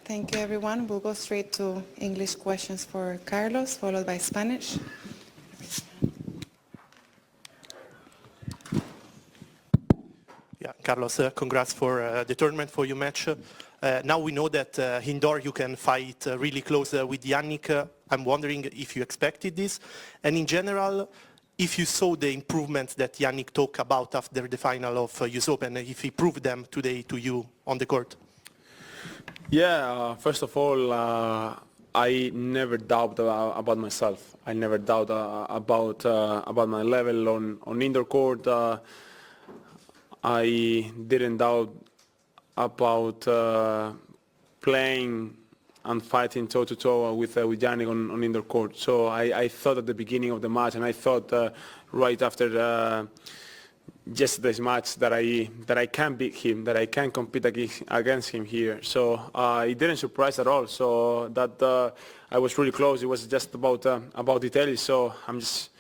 Thank you, everyone. We'll go straight to English questions for Carlos, followed by Spanish. Yeah, Carlos, congrats for the tournament, for your match. Now we know that indoor you can fight really close with Jannik. I'm wondering if you expected this, and in general, if you saw the improvements that Jannik talked about after the final of US Open, if he proved them today to you on the court. Yeah, first of all, I never doubt about myself. I never doubt about my level on indoor court. I didn't doubt about playing and fighting toe-to-toe with Jannik on indoor court. So I thought at the beginning of the match, and I thought right after yesterday's match that I can beat him, that I can compete against him here. So it didn't surprise at all. So that I was really close. It was just about details. So I'm just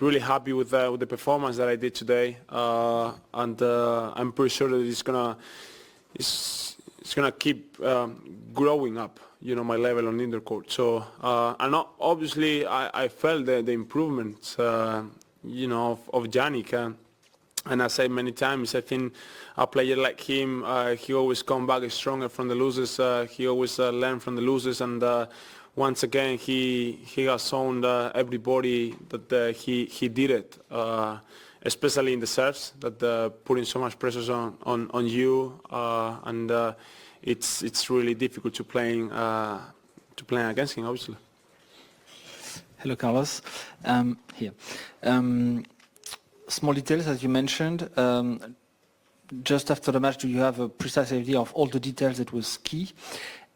really happy with the performance that I did today, and I'm pretty sure that it's gonna keep growing up, my level on indoor court. So and obviously I felt the improvements, of Jannik. And I said many times, I think a player like him, he always come back stronger from the losses. He always learn from the losses, and once again he has shown everybody that he did it, especially in the serves, that putting so much pressure on you, and it's really difficult to playing against him, obviously. Hello, Carlos. Here. Small details, as you mentioned. Just after the match, do you have a precise idea of all the details that was key?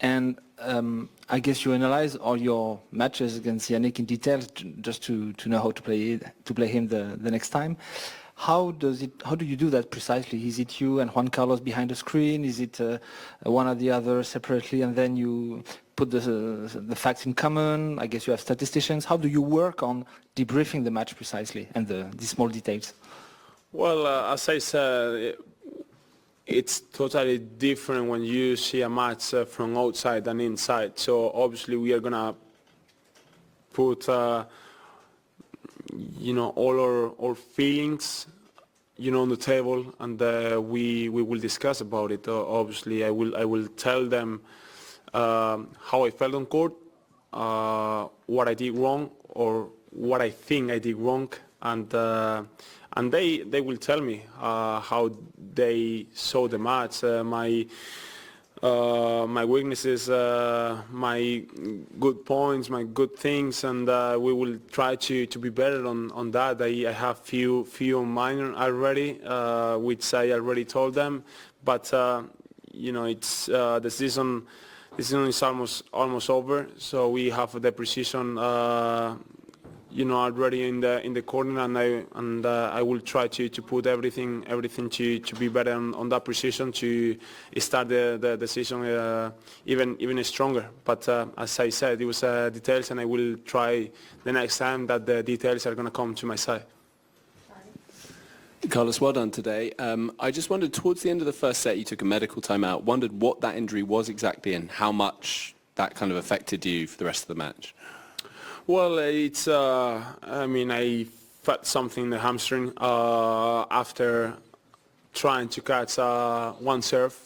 And I guess you analyze all your matches against Jannik in detail just to know how to play him the next time. How do you do that precisely? Is it you and Juan Carlos behind the screen? Is it one or the other separately, and then you put the facts in common? I guess you have statisticians. How do you work on debriefing the match precisely and the small details? Well, as I said, it's totally different when you see a match from outside than inside. So obviously we are gonna put all our feelings on the table, and we will discuss about it. Obviously I will tell them how I felt on court, what I did wrong or what I think I did wrong, and they will tell me how they saw the match, my weaknesses, my good points, my good things, and we will try to be better on that. I have few on mine already, which I already told them, but it's the season is almost over, so we have the precision already in the corner, and I will try to put everything to be better on that precision, to start the season even stronger. But as I said, it was details, and I will try the next time that the details are going to come to my side. Carlos, well done today. I just wondered, towards the end of the first set, you took a medical timeout. Wondered what that injury was exactly and how much that kind of affected you for the rest of the match. Well, it's, I felt something in the hamstring after trying to catch one serve.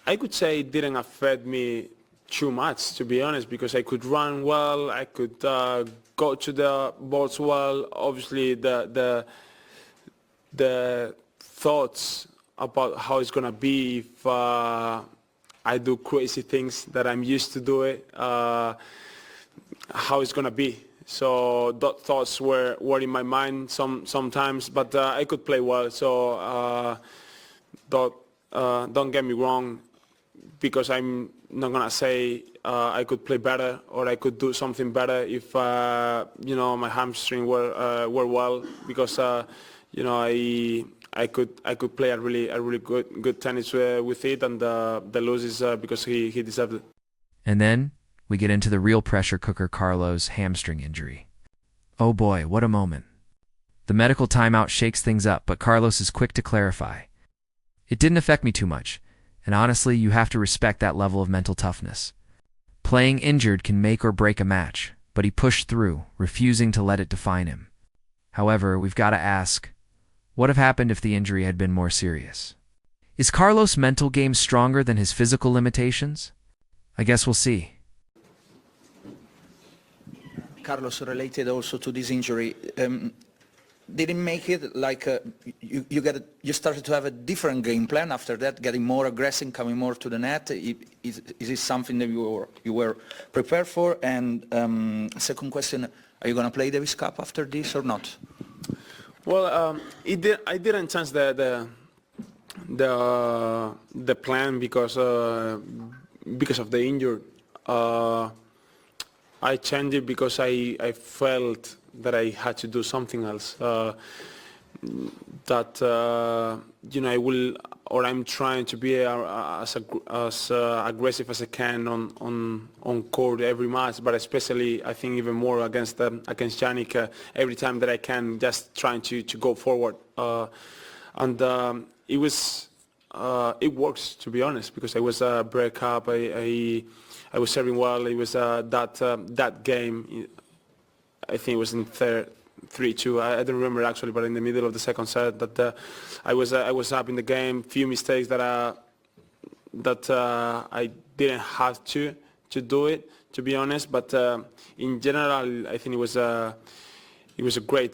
I could say it didn't affect me too much, to be honest, because I could run well, I could go to the boards well. Obviously, the thoughts about how it's going to be if I do crazy things that I'm used to do it, how it's gonna be. So those thoughts were in my mind sometimes, but I could play well. So don't get me wrong, because I'm not gonna say I could play better or I could do something better if my hamstring were well, because I could play a really good tennis with it, and the lose is because he deserved it. And then we get into the real pressure cooker, Carlos' hamstring injury. Oh boy, what a moment. The medical timeout shakes things up, but Carlos is quick to clarify. It didn't affect me too much. And honestly, you have to respect that level of mental toughness. Playing injured can make or break a match, but he pushed through, refusing to let it define him. However, we've got to ask, what have happened if the injury had been more serious? Is Carlos' mental game stronger than his physical limitations? I guess we'll see. Carlos, related also to this injury, did it make it like you started to have a different game plan after that, getting more aggressive, coming more to the net? Is it something that you were prepared for? And second question, are you going to play Davis Cup after this or not? Well, I didn't change the plan because of the injury. I changed it because I felt that I had to do something else. I'm trying to be as aggressive as I can on court every match, but especially I think even more against Jannik every time that I can, just trying to go forward. It works, to be honest, because I was a break up. I was serving well. It was that game. I think it was in 3-2. I don't remember actually, but in the middle of the second set, that I was up in the game. Few mistakes that I didn't have to do it, to be honest. But in general, I think it was a great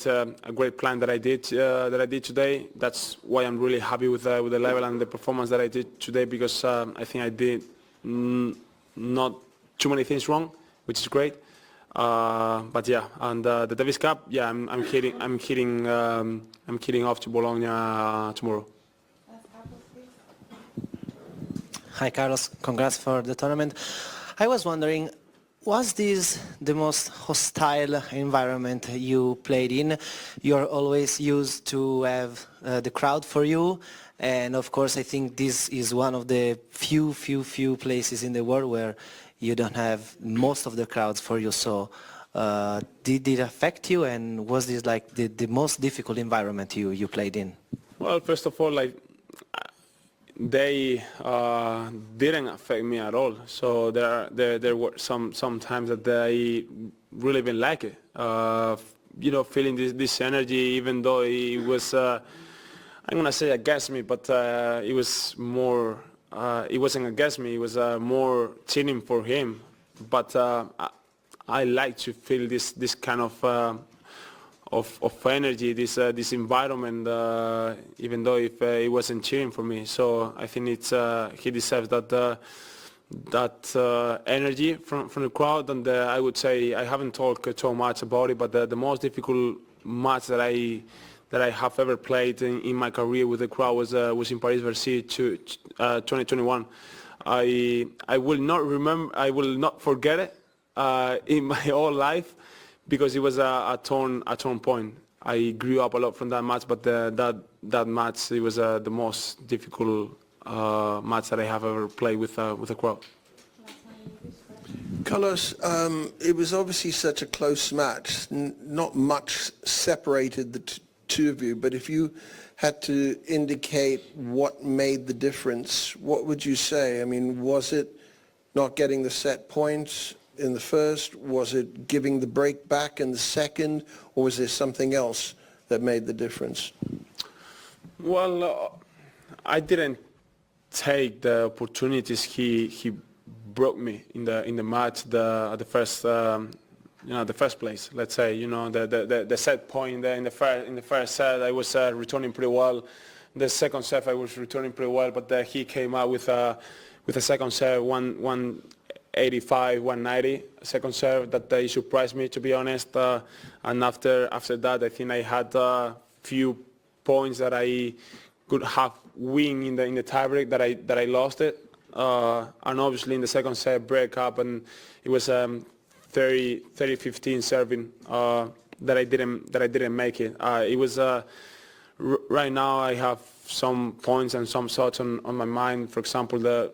plan that I did today. That's why I'm really happy with the level and the performance that I did today, because I think I did not too many things wrong, which is great. But yeah, and the Davis Cup, yeah, I'm heading off to Bologna tomorrow. Hi Carlos, congrats for the tournament. I was wondering, was this the most hostile environment you played in? You're always used to have the crowd for you, and of course I think this is one of the few places in the world where you don't have most of the crowds for you. So did it affect you, and was this like the most difficult environment you played in? Well, first of all, they didn't affect me at all. So there were some times that I really didn't like it. Feeling this energy, even though it was, I'm gonna say against me, but it was more. It wasn't against me. It was more cheating for him. But I like to feel this kind of energy, this environment, even though if it wasn't cheering for me. So I think he deserves that energy from the crowd. And I would say I haven't talked so much about it, but the most difficult match that I have ever played in my career with the crowd was in Paris-Bercy 2021. I will not forget it in my whole life, because it was a turn point. I grew up a lot from that match, but that match, it was the most difficult match that I have ever played with a crowd. Carlos, it was obviously such a close match. Not much separated the two of you, but if you had to indicate what made the difference, what would you say? I mean, was it not getting the set points in the first? Was it giving the break back in the second? Or was there something else that made the difference? Well, I didn't take the opportunities he broke me in the match at the first the first place. Let's say the set point there in the first set, I was returning pretty well. The second set I was returning pretty well, but he came out with a second serve 185, 190 second serve that he surprised me, to be honest. And after that, I think I had a few points that I could have win in the tiebreak that I lost it. And obviously in the second set break up, and it was 30-15 serving that I didn't make it. It was right now I have some points and some thoughts on my mind. For example, the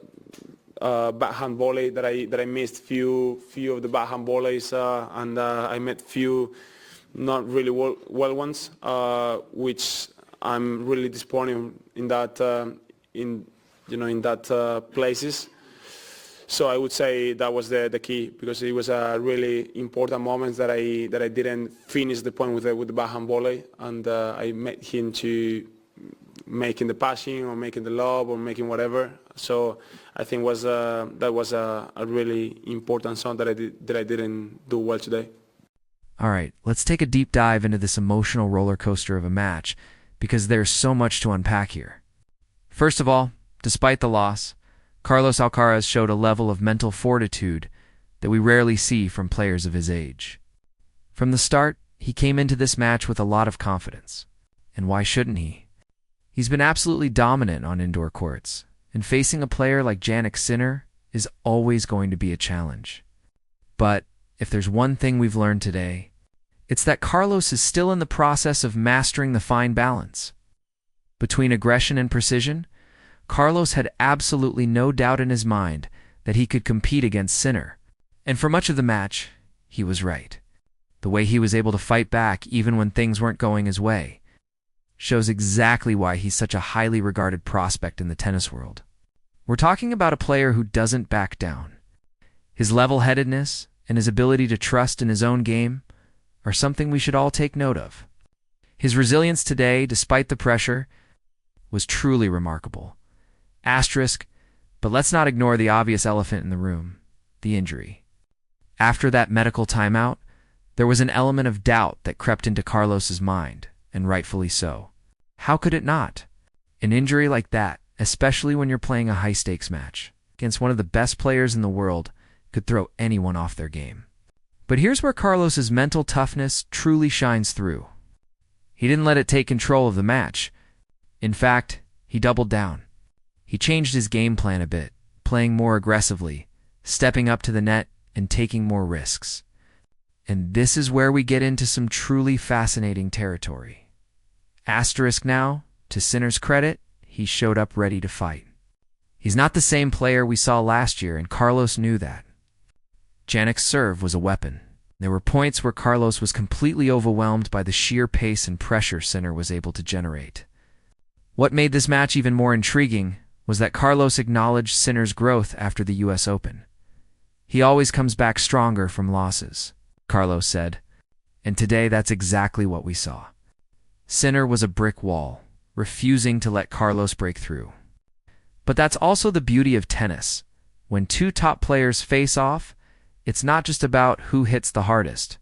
backhand volley that I missed few of the backhand volleys, and I made few not really well ones, which I'm really disappointed in that in that places. So I would say that was the key, because it was a really important moment that I didn't finish the point with the backhand volley, and I met him to making the passing or making the lob or making whatever. So I think that was a really important song that I didn't do well today. All right, let's take a deep dive into this emotional roller coaster of a match, because there's so much to unpack here. First of all, despite the loss, Carlos Alcaraz showed a level of mental fortitude that we rarely see from players of his age. From the start, he came into this match with a lot of confidence. And why shouldn't he? He's been absolutely dominant on indoor courts, and facing a player like Jannik is always going to be a challenge. But if there's one thing we've learned today, it's that Carlos is still in the process of mastering the fine balance. Between aggression and precision, Carlos had absolutely no doubt in his mind that he could compete against Sinner. And for much of the match, he was right. The way he was able to fight back even when things weren't going his way shows exactly why he's such a highly regarded prospect in the tennis world. We're talking about a player who doesn't back down. His level-headedness and his ability to trust in his own game are something we should all take note of. His resilience today, despite the pressure, was truly remarkable. Asterisk, but let's not ignore the obvious elephant in the room, the injury. After that medical timeout, there was an element of doubt that crept into Carlos's mind, and rightfully so. How could it not? An injury like that, especially when you're playing a high-stakes match against one of the best players in the world, could throw anyone off their game. But here's where Carlos's mental toughness truly shines through. He didn't let it take control of the match. In fact, he doubled down. He changed his game plan a bit, playing more aggressively, stepping up to the net, and taking more risks. And this is where we get into some truly fascinating territory. Asterisk now, to Sinner's credit, he showed up ready to fight. He's not the same player we saw last year, and Carlos knew that. Jannik's serve was a weapon. There were points where Carlos was completely overwhelmed by the sheer pace and pressure Sinner was able to generate. What made this match even more intriguing was that Carlos acknowledged Sinner's growth after the US Open. He always comes back stronger from losses, Carlos said, and today that's exactly what we saw. Sinner was a brick wall, refusing to let Carlos break through. But that's also the beauty of tennis. When two top players face off, it's not just about who hits the hardest.